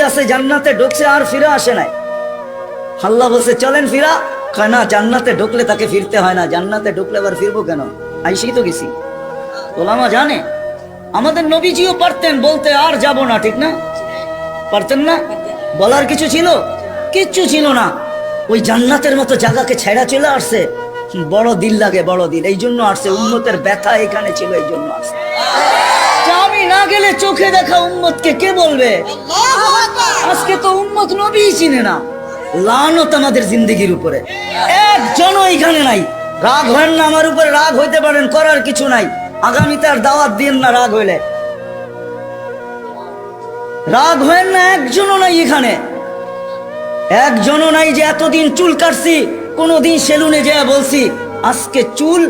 আছে, জান্নাতে ঢুকছে আর ফিরে আসে নাই। আল্লাহ বলছে চলেন ফিরা, কয় না, জান্নাতে ঢুকলে তাকে ফিরতে হয় না, জান্নাতে ঢুকলে আবার ফিরবো কেন, আইসেই তো গেছি। ওলামা জানে আমাদের নবীজিও পারতেন বলতে আর যাব না, ঠিক না? পারতেন না? বলার কিছু ছিল? কিচ্ছু ছিল না। ওই জান্নাতের মতো জায়গাকে ছেড়া চলে আসছে। বড় দিল লাগে, বড় দিল, এই জন্য আসছে। উম্মতের ব্যথা এখানে ছিল, এই জন্য আসছে। আমি না গেলে চোখে দেখা উম্মতকে কে বলবে? আজকে তো উম্মত নবী চিনে না। লানত আমাদের জিন্দেগির উপরে, একজনও এখানে নাই। রাগ হয় না আমার উপরে, রাগ হইতে পারেন, করার কিছু নাই। আগামীতে আর দাওয়াত দিন না রাগ হইলে। রাগ হয় না, একজনও নাই এখানে, একজনও নাই যে এতদিন চুল কাটছি, কোনদিন সেলুনে যেয়ে বলছি আজকে চুল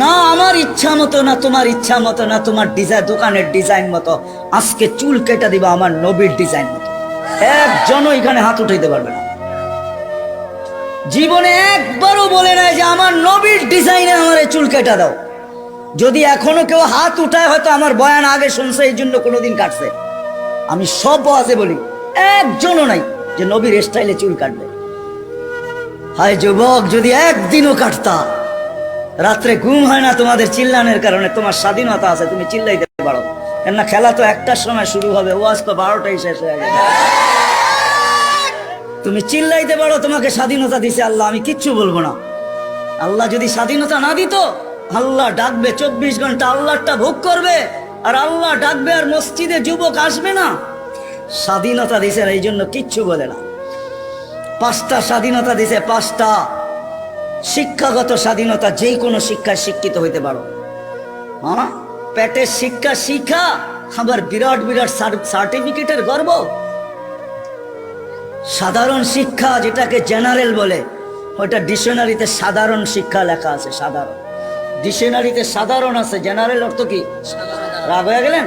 না আমার ইচ্ছা মতো, না তোমার ইচ্ছা মতো, না তোমার ডিজাইন দোকানের ডিজাইন মতো, আজকে চুল কেটে দিবা আমার নবীর ডিজাইন মতো। একজনও এখানে হাত উঠাইতে পারবে না। জীবনে একবারও বলে নাই যে আমার নবীর ডিজাইনে আমার চুল কেটে দাও। যদি এখনো কেউ হাত উঠায়, হয়তো আমার বয়ান আগে শুনছে, এই জন্য কোনোদিন কাটছে। আমি সব আছে বলি, একজনও নাই যে নবীর স্টাইলে চুল কাটবে। হায় যুবক, যদি একদিনও কাটতা। রাত্রে ঘুম হয় না তোমাদের চিল্লানের কারণে। তোমার স্বাধীনতা আছে, তুমি চিল্লাইতে পারো, কেননা খেলা তো একটার সময় শুরু হবে, ওয়াজ তো 12টায় শেষ হয়ে যাবে। তুমি চিল্লাইতে পারো, তোমাকে স্বাধীনতা দিছে আল্লাহ, আমি কিচ্ছু বলবো না। আল্লাহ যদি স্বাধীনতা না দিত, আল্লাহ ডাকবে 24 ঘন্টা, আল্লাহটা ভোগ করবে, আর আল্লাহ ডাকবে আর মসজিদে যুবক আসবে না। স্বাধীনতা দিছে, এই জন্য কিচ্ছু বলে না। 5টা স্বাধীনতা দিছে, 5টা। শিক্ষাগত স্বাধীনতা, যেই কোনো শিক্ষায় শিক্ষিত হইতে পারো। হ্যাঁ, পেটের শিক্ষা শিক্ষা, আবার বিরাট বিরাট সার্টিফিকেটের গর্ব। সাধারণ শিক্ষা, যেটাকে জেনারেল বলে, ওইটা ডিকশনারিতে সাধারণ শিক্ষা লেখা আছে। সাধারণ ডিকশনারিতে সাধারণ আছে, জেনারেল অর্থ কি? রাগ হয়ে গেলেন?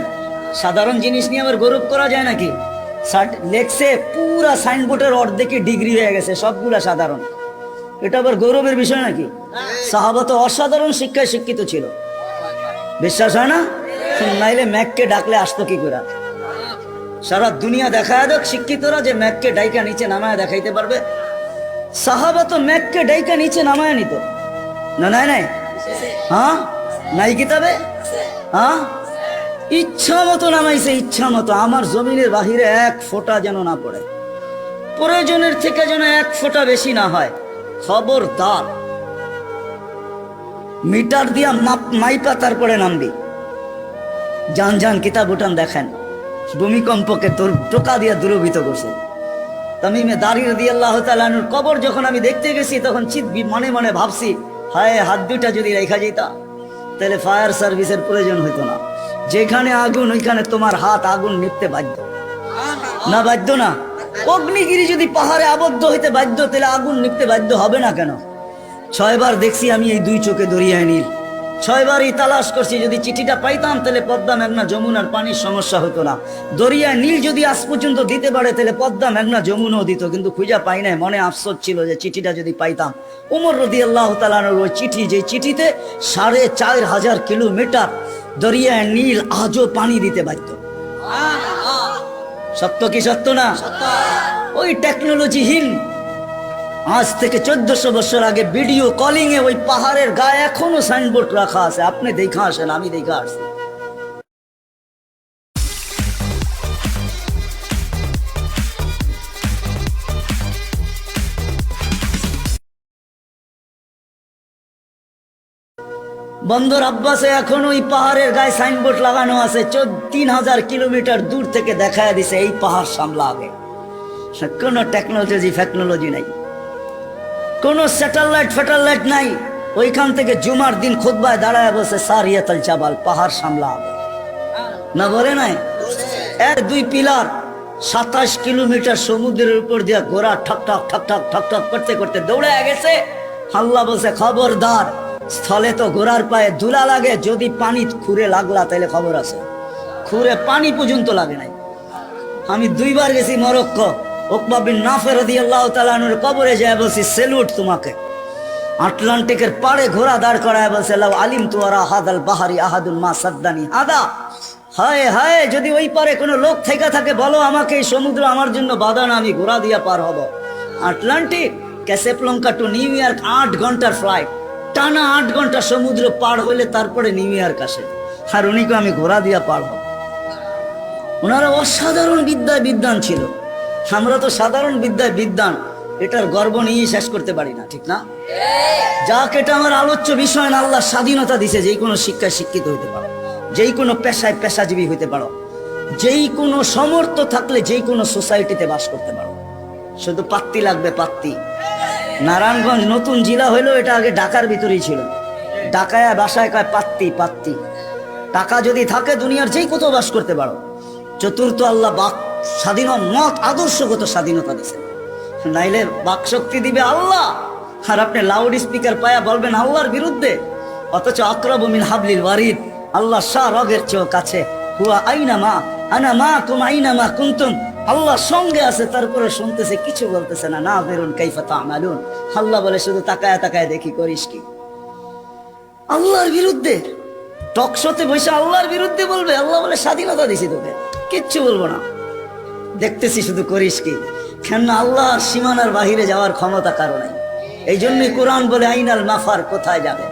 সাধারণ জিনিস নিয়ে আবার গৌরব করা যায় নাকি? লেখছে পুরা সাইনবোর্ডের অর্ধেকে ডিগ্রি হয়ে গেছে, সবগুলা সাধারণ। এটা আবার গৌরবের বিষয় নাকি? সাহাবা তো অসাধারণ শিক্ষায় শিক্ষিত ছিল। বিশ্বাস হয় না? নাইলে ম্যাককে ডাকলে আসতো কি করে? সারা দুনিয়া দেখায় দেখ শিক্ষিতরা যে ম্যাককে ডাইকা নিচে নামায় দেখাইতে পারবে। সাহাবা তো ম্যাককে ডাইকা নিচে নামায় নিত না? নাই নাই? হ্যাঁ, নাই কিতাবে? হ্যাঁ, ইচ্ছা মতো নামাইছে, ইচ্ছা মতো। আমার জমিনের বাহিরে 1 ফোঁটা যেন না পড়ে, প্রয়োজনের থেকে যেন 1 ফোঁটা বেশি না হয়। খবরদার, মিটার দিয়া মাইপা তারপরে নামবি। যান যান কিতাব উঠান দেখেন, ভূমিকম্পকে টোকা দিয়া দূরভূত করছে। তামিমে দারি রাদিয়াল্লাহু তাআলা আনহুর কবর যখন আমি দেখতে গেছি, তখন মনে মনে ভাবছি, হায়, হাত দুইটা যদি রেখা যেতা, তাহলে ফায়ার সার্ভিসের প্রয়োজন হইতো না। যেখানে আগুন, ওইখানে তোমার হাত আগুন নিভতে বাধ্য না? বাধ্য না? অগ্নিগিরি যদি পাহাড়ে আবদ্ধ হইতে বাধ্য, তাহলে আগুন নিভতে বাধ্য হবে না কেন? 6 বার দেখছি আমি এই 2 চোখে দরিয়ায় নীল। 6 বারই তালাশ করছি, যদি চিঠিটা পাইতাম তাহলে পদ্মা মেঘনা যমুনার পানির সমস্যা হতো না। দরিয়ায় নীল যদি আজ পর্যন্ত দিতে পারে, তাহলে পদ্মা মেঘনা যমুনাও দিত, কিন্তু খুঁজা পাই নাই। মনে আফসোস ছিল যে চিঠিটা যদি পাইতাম। ওমর রাদিয়াল্লাহু তাআলা আনহুর ওই চিঠি, যে চিঠিতে 4500 কিলোমিটার দরিয়ায় নীল আজও পানি দিতে বাধ্য। সত্য কি সত্য না? ওই টেকনোলজিহীন, আজ থেকে 1400 বছর আগে ভিডিও কলিং এ ওই পাহাড়ের গায়ে এখনো সাইনবোর্ড রাখা আছে। আপনি দেখা আসেন, আমি দেখা আসছি। বন্দর আব্বাসে এখন ওই পাহাড়ের গায়ে সাইনবোর্ড লাগানো আছে। 3000 কিলোমিটার দূর থেকে দেখায় দিছে এই পাহাড় সামলা আগে। কোনো টেকনোলজি নাই, কোনো স্যাটেলাইট নাই। ওইখান থেকে জুমার দিন খুতবায় দাঁড়ায় বসে সারিয়াতুল জাবাল, পাহাড় সামলা আগে না বলে নাই? 1-2 পিলার 27 কিলোমিটার সমুদ্রের উপর দিয়ে ঘোড়া ঠক ঠক ঠক ঠক ঠক ঠক করতে করতে দৌড়ে গেছে। আল্লাহ বলছে, খবরদার, স্থলে তো ঘোড়ার পায়ে ধুলা লাগে, যদি পানি খুঁড়ে লাগলা তাহলে খবর আছে। খুঁড়ে পানি পর্যন্ত লাগে নাই। আমি 2 বার গেছি মরক্কো। উকবা বিন নাফে রাদিয়াল্লাহু তাআলা আনহুর কবরে যায় বলছি, সেলুট তোমাকে। আটলান্টিকের পাড়ে ঘোড়া দাঁড় করায় বলছে, লাউ আলিমতু ওয়ারা হাদাল বাহরি আহাদুন মা সাদ্দানি হাদা। হায় হায়, যদি ওই পারে কোনো লোক থেকে থাকে বলো আমাকে, এই সমুদ্র আমার জন্য বাধা না, আমি ঘোড়া দিয়া পার হব। আটলান্টিক ক্যাসেপ্লঙ্কা টু নিউ ইয়র্ক 8 ঘন্টার ফ্লাইট, টানা 8 ঘন্টা সমুদ্র পার হইলে তারপরে নিউ ইয়র্ক আসে, আর উনিকে আমি ঘোড়া দিয়া পার হব। ওনারা অসাধারণ বিদ্যায় বিদ্বান ছিল, আমরা তো সাধারণ বিদ্যায় বিদ্বান, এটার গর্ব নিয়ে শেষ করতে পারি না, ঠিক না? যাক, এটা আমার আলোচ্য বিষয় না। আল্লাহ স্বাধীনতা দিছে, যেই কোনো শিক্ষায় শিক্ষিত হইতে পারো, যেই কোনো পেশায় পেশাজীবী হইতে পারো, যেই কোনো সমর্থ থাকলে যেই কোনো সোসাইটিতে বাস করতে পারো। শুধু পাত্তি লাগবে, পাত্তি। নারায়ণগঞ্জ নতুন জেলা হইলো, এটা আগে ঢাকার ভিতরেই ছিল। ঢাকায় বাসায় কয় পাত্তি, পাত্তি। টাকা যদি থাকে দুনিয়ার যেই কোথাও বাস করতে পারো। চতুর্থ, আল্লাহ বাক স্বাধীন মত আদর্শগত স্বাধীনতা দিছে, নাইলে বাক শক্তি দিবে আল্লাহ, আর আপনি লাউড স্পিকার পায়া বলবেন আল্লাহর বিরুদ্ধে, অথচ আকরাবু মিন হাবলিল ওয়ারিদ, আল্লাহ শাহ রগের চেয়েও কাছে। হুয়া আইনামা আনা মা কুম আইনামা কুনতুম, আল্লাহ সঙ্গে আছে, তারপরে শুনতেছে, কিছু বলতেছে না। না বেরুন কাইফা তা'মালুন, আল্লাহ বলে শুধু তাকায় তাকায় দেখি করিস কি। আল্লাহর বিরুদ্ধে টকশোতে বসে আল্লাহর বিরুদ্ধে বলবে, আল্লাহ বলে স্বাধীনতা দিছি তোকে, কিচ্ছু বলবো না, দেখতেছি শুধু করিস কি। কেন? আল্লাহর সীমানার বাহিরে যাওয়ার ক্ষমতা কারো নাই। এই জন্যই কোরআন বলে আইনাল মাফার, কোথায় যাবে,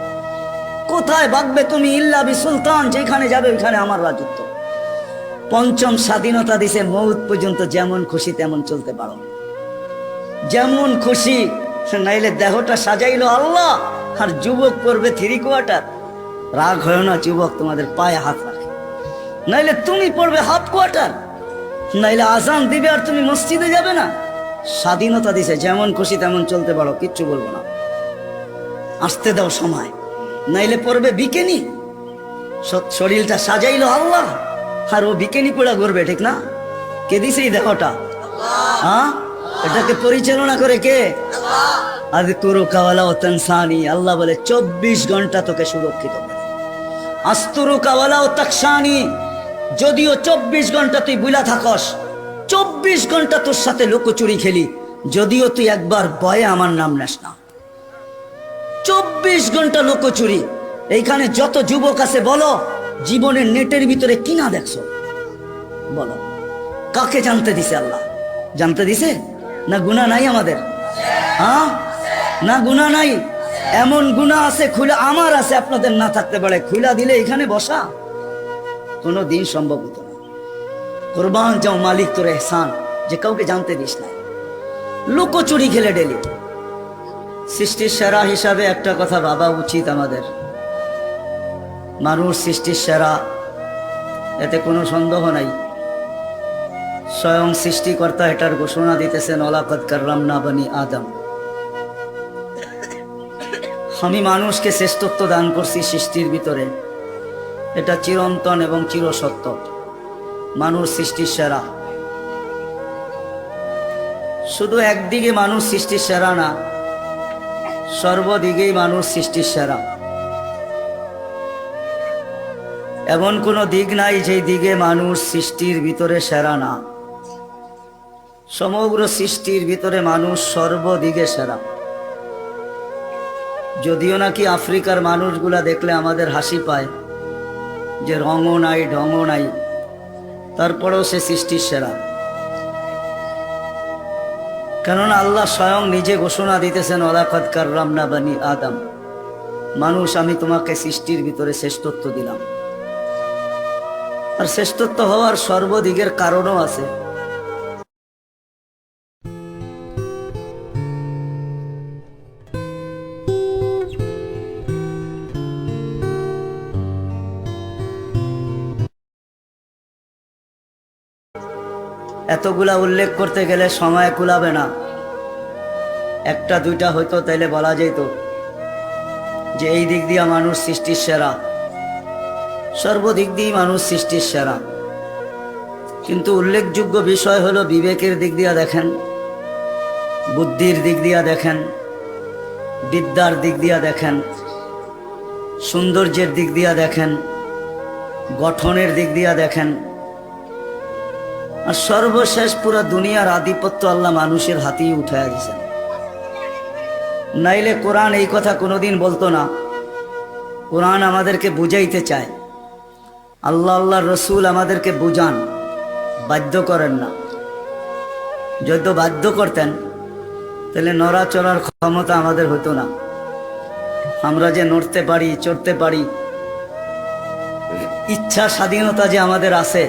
কোথায় ভাগবে তুমি, ইল্লা বি সুলতান, যেখানে যাবে ওইখানে আমার রাজত্ব। পঞ্চম, স্বাধীনতা দিছে মৌত পর্যন্ত যেমন খুশি তেমন চলতে পারো, যেমন খুশি। নাইলে দেহটা সাজাইলো আল্লাহ, আর যুবক পড়বে 3 কোয়ার্টার। রাগ হয় না যুবক, তোমাদের পায়ে হাত রাখে। নাইলে তুমি পড়বে হাফ কোয়ার্টার, নাইলে আজান দিবে আর তুমি মসজিদে যাবে না। স্বাধীনতা দিছে, যেমন খুশি তেমন চলতে পারো, কিচ্ছু বলবো না, আসতে দাও সময়। নাইলে পড়বে বিকেনি, শরীরটা সাজাইলো আল্লাহ, আর ও বিকেনি পড়া করবে, ঠিক না? কে দিছে এই দেহটা? হ্যাঁ, এটাকে পরিচালনা করে কে? আযকুরু কাওয়ালা ও তানসানি, আল্লাহ বলে 24 ঘন্টা তোকে সুরক্ষিত করে। আস্তুরু কাওয়ালা ও তাকসানি, যদিও 24 ঘন্টা তুই বুলা থাকস, 24 ঘন্টা তোর সাথে লুকোচুরি খেলি, যদিও তুই একবার ভয়ে আমার নাম নেস না। 24 ঘন্টা লুকোচুরি। এইখানে যত যুবক আছে বলো, জীবনের নেটের ভিতরে কিনা দেখছো? বলো, কাকে জানতে দিছে আল্লাহ? জানতে দিছে না? গুনাহ নাই আমাদের? হ্যাঁ, না গুনাহ নাই? এমন গুনাহ আছে খুলে আমার আছে, আপনাদের না থাকতে পারে। খুলা দিলে এখানে বসা কোনো দিন সম্ভব হতো না। কোরবান যাও মালিক তোর এহসান, যে কাউকে জানতে দিস না, লুকোচুরি খেলে ডেলি। সৃষ্টির সেরা হিসাবে একটা কথা ভাবা উচিত আমাদের, মানুষ সৃষ্টির সেরা, এতে কোনো সন্দেহ নাই। স্বয়ং সৃষ্টিকর্তা এটার ঘোষণা দিতেছেন, ওয়ালাকাদ কাররামনা বনি আদম, আমি মানুষকে শ্রেষ্ঠত্ব দান করছি সৃষ্টির ভিতরে। এটা চিরন্তন এবং চিরসত্য। মানুষ সৃষ্টির সেরা। শুধু একদিকে মানুষ সৃষ্টির সেরা না, সর্বদিকেই মানুষ সৃষ্টির সেরা। এমন কোনো দিক নাই যেই দিকে মানুষ সৃষ্টির ভিতরে সেরা না। সমগ্র সৃষ্টির ভিতরে মানুষ সর্বদিকে সেরা। যদিও নাকি আফ্রিকার মানুষগুলা দেখলে আমাদের হাসি পায়, যে রঙও নাই ঢঙও নাই, তারপরেও সে সৃষ্টির সেরা। কেননা আল্লাহ স্বয়ং নিজে ঘোষণা দিতেছেন, ওয়ালাকাদ কাররামনা বনি আদম, মানুষ আমি তোমাকে সৃষ্টির ভিতরে শ্রেষ্ঠত্ব দিলাম। আর শ্রেষ্ঠত্ব হওয়ার সর্বদিকের কারণও আছে। এতগুলা উল্লেখ করতে গেলে সময় কুলাবে না। একটা দুইটা হয়তো তাইলে বলা যেত যে এই দিক দিয়ে মানুষ সৃষ্টির সেরা, সর্বদিক দিয়ে মানুষ সৃষ্টির সেরা। কিন্তু উল্লেখযোগ্য বিষয় হলো বিবেকের দিক দিয়ে দেখেন, বুদ্ধির দিক দিয়ে দেখেন, বিদ্যার দিক দিয়ে দেখেন, সৌন্দর্যের দিক দিয়ে দেখেন, গঠনের দিক দিয়ে দেখেন, আর সর্বশেষ পুরা দুনিয়ার আধিপত্য আল্লাহ মানুষের হাতেই উঠাইয়া দিয়েছেন। নাইলে কোরআন এই কথা কোনোদিন বলতো না। কোরআন আমাদেরকে বুঝাইতে চায় আল্লাহ আল্লাহ রসুল আমাদেরকে বুঝান, বাধ্য করেন না। যদি বাধ্য করতেন তাহলে নড়াচড়ার ক্ষমতা আমাদের হতো না। আমরা যে নড়তে পারি, চড়তে পারি, ইচ্ছা স্বাধীনতা যে আমাদের আছে,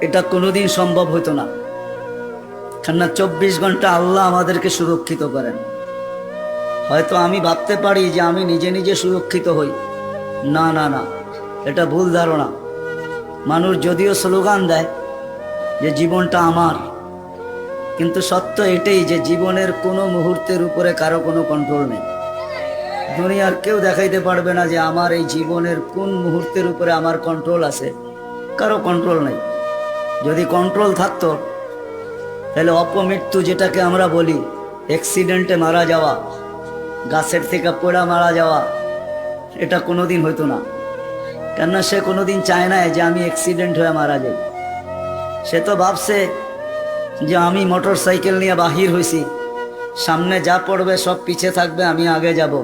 এটা কোনোদিন সম্ভব হতো না। কেননা 24 ঘন্টা আল্লাহ আমাদেরকে সুরক্ষিত করেন। হয়তো আমি ভাবতে পারি যে আমি নিজে নিজে সুরক্ষিত হই, না না না, এটা ভুল ধারণা। মানুষ যদিও স্লোগান দেয় যে জীবনটা আমার, কিন্তু সত্য এটাই যে জীবনের কোনো মুহূর্তের উপরে কারো কোনো কন্ট্রোল নেই। দুনিয়ার কেউ দেখাইতে পারবে না যে আমার এই জীবনের কোন মুহূর্তের উপরে আমার কন্ট্রোল আছে, কারো কন্ট্রোল নেই। যদি কন্ট্রোল থাকতো তাহলে অপমৃত্যু, যেটাকে আমরা বলি অ্যাক্সিডেন্টে মারা যাওয়া, গাছের থেকে পড়া মারা যাওয়া, এটা কোনোদিন হইতো না। কেননা সে কোনোদিন চায় না যে আমি অ্যাক্সিডেন্ট হয়ে মারা যাই। সে তো ভাবছে যে আমি মোটর সাইকেল নিয়ে বাহির হয়েছি, সামনে যা পড়বে সব পিছে থাকবে, আমি আগে যাব।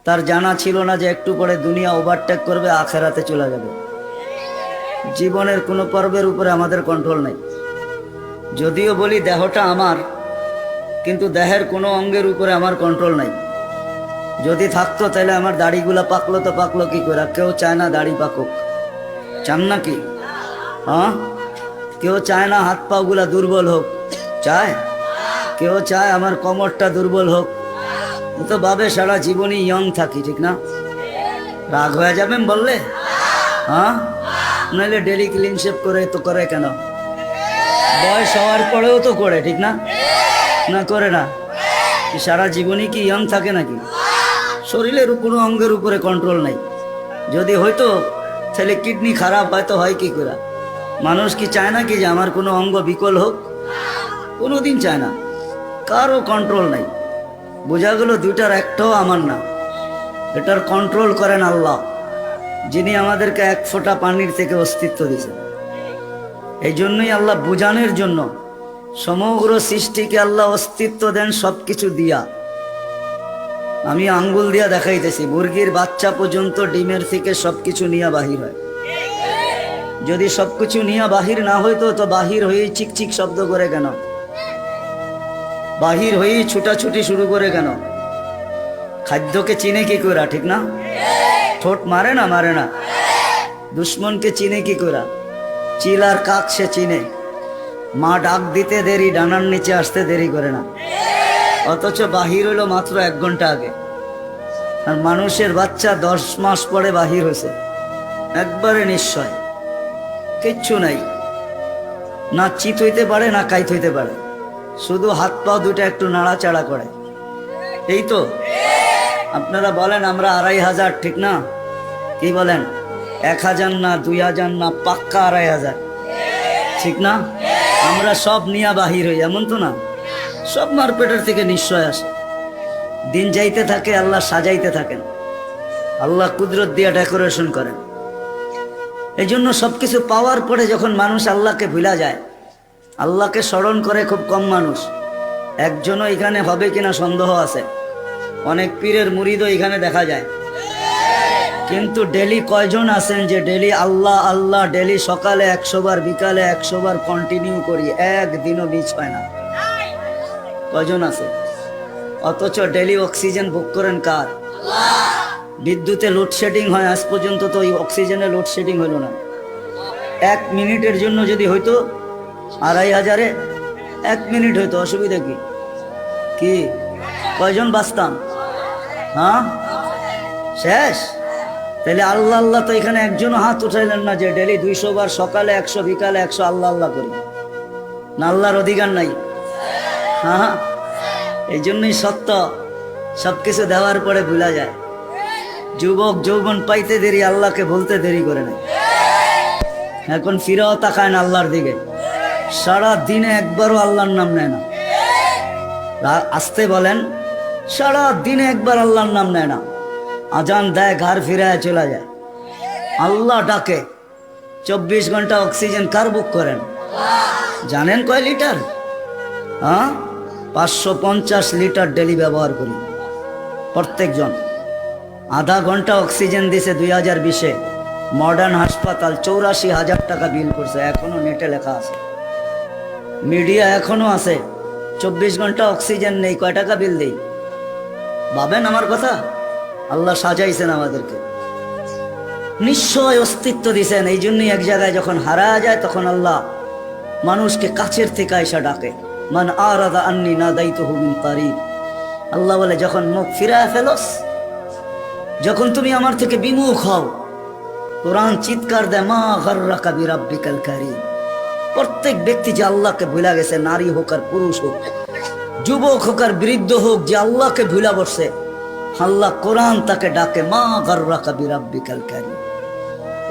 তার জানা ছিল না যে একটু পরে দুনিয়া ওভারটেক করবে, আখেরাতে চলে যাবে। জীবনের কোনো পর্বের উপরে আমাদের কন্ট্রোল নেই। যদিও বলি দেহটা আমার, কিন্তু দেহের কোনো অঙ্গের উপরে আমার কন্ট্রোল নাই। যদি থাকতো তাহলে আমার দাড়িগুলা পাকলো তো পাকলো কি করে? কেউ চায় না দাড়ি পাকুক, চান নাকি? হ্যাঁ, কেউ চায় না হাত পাগুলা দুর্বল হোক, চায়? কেউ চায় আমার কোমরটা দুর্বল হোক? তো ভাবে সারা জীবনই ইয়ং থাকি, ঠিক না? রাগ হয়ে যাবেন বললে? হ্যাঁ, নাহলে ডেলি ক্লিন শেভ করে তো করে কেন? বয়স হওয়ার পরেও তো করে, ঠিক না? না করে না? সারা জীবনই কি ইয়ং থাকে নাকি? শরীরের কোনো অঙ্গের উপরে কন্ট্রোল নাই। যদি হয়তো তাহলে কিডনি খারাপ হয়তো হয় কি করে? মানুষ কি চায় না কি যে আমার কোনো অঙ্গ বিকল হোক? কোনোদিন চায় না। কারো কন্ট্রোল নাই। বোঝা গেল দুইটার একটাও আমার না। এটার কন্ট্রোল করেন আল্লাহ, যিনি আমাদেরকে এক ফোঁটা পানির থেকে অস্তিত্ব দিয়েছেন। এই জন্যই আল্লাহ বুঝানোর জন্য সমগ্র সৃষ্টিকে আল্লাহ অস্তিত্ব দেন সব কিছু দিয়া। আমি আঙ্গুল দিয়া দেখাইতেছি, মুরগির বাচ্চা পর্যন্ত ডিমের থেকে সবকিছু নিয়ে বাহির হয়। যদি সবকিছু নিয়ে বাহির না হইতো তো বাহির হয়েই চিকচিক শব্দ করে কেন? বাহির হয়েই ছুটাছুটি শুরু করে কেন? খাদ্যকে চিনে কি করা, ঠিক না? ঠোঁট মারে না? মারে না? দুশ্মনকে চিনে কি করা? চিল আর কাক সে চিনে। মা ডাক দিতে দেরি, ডানার নিচে আসতে দেরি করে না। অথচ বাহির হইল মাত্র 1 ঘন্টা আগে। আর মানুষের বাচ্চা 10 মাস পরে বাহির হয়েছে, একবারে নিশ্চয়। কিচ্ছু নাই, না চিত হইতে পারে না কাইত হইতে পারে, শুধু হাত পা দুটো একটু নাড়াচাড়া করে, এই তো। আপনারা বলেন আমরা 2500, ঠিক না? কি বলেন? 1000 না, 2000 না, পাক্কা 2500, ঠিক না? আমরা সব নিয়ে বাহির হই, এমন তো না? সব মারপেটের থেকে নিশ্চয় আসে। দিন যাইতে থাকে, আল্লাহ সাজাইতে থাকেন, আল্লাহ কুদরত দিয়ে ডেকোরেশন করেন। এই জন্য সবকিছু পাওয়ার পরে যখন মানুষ আল্লাহকে ভুলা যায়, আল্লাহকে স্মরণ করে খুব কম মানুষ। একজনও এখানে হবে কিনা সন্দেহ আছে। অনেক পীরের মুরিদও এখানে দেখা যায়, কিন্তু ডেলি কয়জন আছেন যে ডেলি আল্লাহ আল্লাহ, ডেলি সকালে 100 বার, বিকালে 100 বার কন্টিনিউ করি, একদিনও মিস হয় না? কয়জন আছে? অথচ ডেলি অক্সিজেন বুক করেন কার? বিদ্যুতে লোডশেডিং হয়, আজ পর্যন্ত তো ওই অক্সিজেনে লোডশেডিং হলো না। 1 মিনিটের জন্য যদি হইতো 2500-এ 1 মিনিট হইতো, অসুবিধা কি? কি কয়জন বাঁচতাম? হ্যাঁ, শেষ। তাহলে আল্লাহ আল্লাহ তো এখানে একজনও হাত উঠাইলেন না যে ডেলি 200 বার, সকালে 100, বিকালে 100 আল্লাহ আল্লাহ করি। না আল্লাহর অধিকার নাই? হ্যাঁ, এই জন্যই সত্য, সবকিছু দেওয়ার পরে ভুলা যায়। যুবক যৌবন পাইতে দেরি, আল্লাহকে বলতে দেরি করে না। এখন ফিরেও তাকায় না আল্লাহর দিকে, সারা দিনে একবারও আল্লাহর নাম নেয় না। আসতে বলেন, সারা দিনে একবার আল্লাহর নাম নেয় না। আজান দেয়, ঘর ফিরায় চলে যায়। আল্লাহ ডাকে, 24 ঘন্টা অক্সিজেন কার বুক করেন? জানেন কয় লিটার? হ্যাঁ, 550 লিটার ডেলি ব্যবহার করি প্রত্যেকজন। আধা ঘন্টা অক্সিজেন দিছে 2020-এ, মডার্ন হাসপাতাল 84,000 টাকা বিল করছে, এখনো নেটে লেখা আছে, মিডিয়া এখনো আছে। 24 ঘন্টা অক্সিজেন নেই, কয় টাকা বিল দেই? ভাবেন আমার কথা। আল্লাহ সাজাইছেন আমাদেরকে, নিশ্চয় অস্তিত্ব দিছেন। এই জন্যই এক জায়গায় যখন হারা যায় তখন আল্লাহ মানুষকে কাছের থেকে আয়সা ডাকে, মান আরাদা আন্নি নাদাইতুহু মিন কারিব। আল্লাহ বলে যখন মুখ ফিরায় ফেলোস, যখন তুমি আমার থেকে বিমুখ হও, কোরআন চিৎকার দেয়, মা গাররাকা বিরাব্বিকাল কারীম। প্রত্যেক ব্যক্তি যে আল্লাহকে ভুলা গেছে, নারী হোক আর পুরুষ হোক, যুবক হোক আর বৃদ্ধ হোক, যে আল্লাহকে ভুলা বসছে, আল্লাহ কোরআন তাকে ডাকে, মা গাররাকা বিরাব্বিকাল কারীম।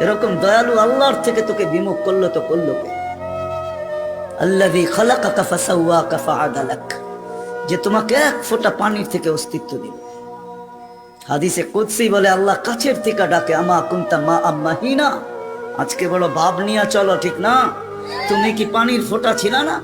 এরকম দয়ালু আল্লাহর থেকে তোকে বিমুখ করলো তো করলো কে? আল্লাযী খালাকাকা ফাসাওয়াকা ফাআদালাক, যে তোমাকে এক ফোঁটা পানির থেকে অস্তিত্ব দিল। হাদিসে কুদসি বলে আল্লাহ কাছের থেকে ডাকে, আমা কুনতা মা আম্মাহিনা, আজকে বড় ভাব নিয়ে চলো, ঠিক না? তুমি কি পানির ফোঁটা ছিল না?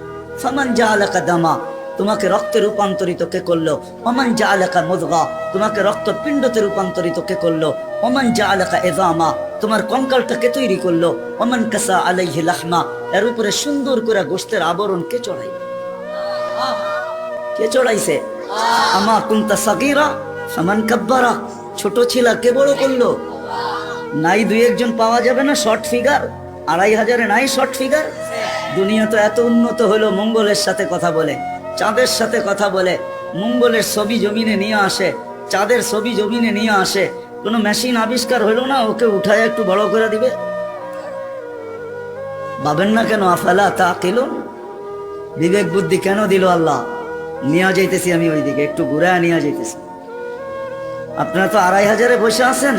ফামান জাআলাকা দামা, তোমাকে রক্তে রূপান্তরিত কে করলো? ওমান জাআলাকা মুদগা, তোমাকে রক্তপিণ্ডতে রূপান্তরিত কে করলো? ওমান জাআলাকা ইযামা, তোমার কঙ্কালটা কে তৈরি করলো? ওমান কাসা আলাইহি লাহমা, এর উপরে সুন্দর করে গোশতের আবরণ কে চড়াইলো? কে চড়াইছে? আমা কুনতা সাগীরা ফামান কাব্বারা, ছোট ছিল কে বড় করলো? নাই দুই একজন পাওয়া যাবে না শর্ট ফিগার, 2,500 নাই শর্ট ফিগার। দুনিয়া তো এত উন্নত হলো, মঙ্গলের সাথে কথা বলে, চাঁদের সাথে কথা বলে, মঙ্গলের ছবি জমিনে নিয়ে আসে, চাঁদের ছবি জমিনে নিয়ে আসে। কোনো মেশিন আবিষ্কার হলো না ওকে উঠায় একটু বড় করে দিবে? ভাবেন না কেন? আফালা তাকিলুন, বিবেক বুদ্ধি কেন দিল আল্লাহ? নিয়ে যাইতেছি আমি ওইদিকে, একটু ঘুরায় নিয়ে যাইতেছি। আপনারা তো 2,500 বসে আছেন,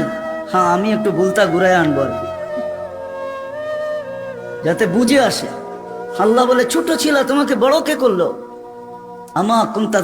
হ্যাঁ আমি একটু বুলতা ঘুরায় আনবো আর কি, যাতে বুঝে আসে। আল্লাহ বলে ছোট ছিল, তোমাকে বড় কে করলো? আমা কুনতা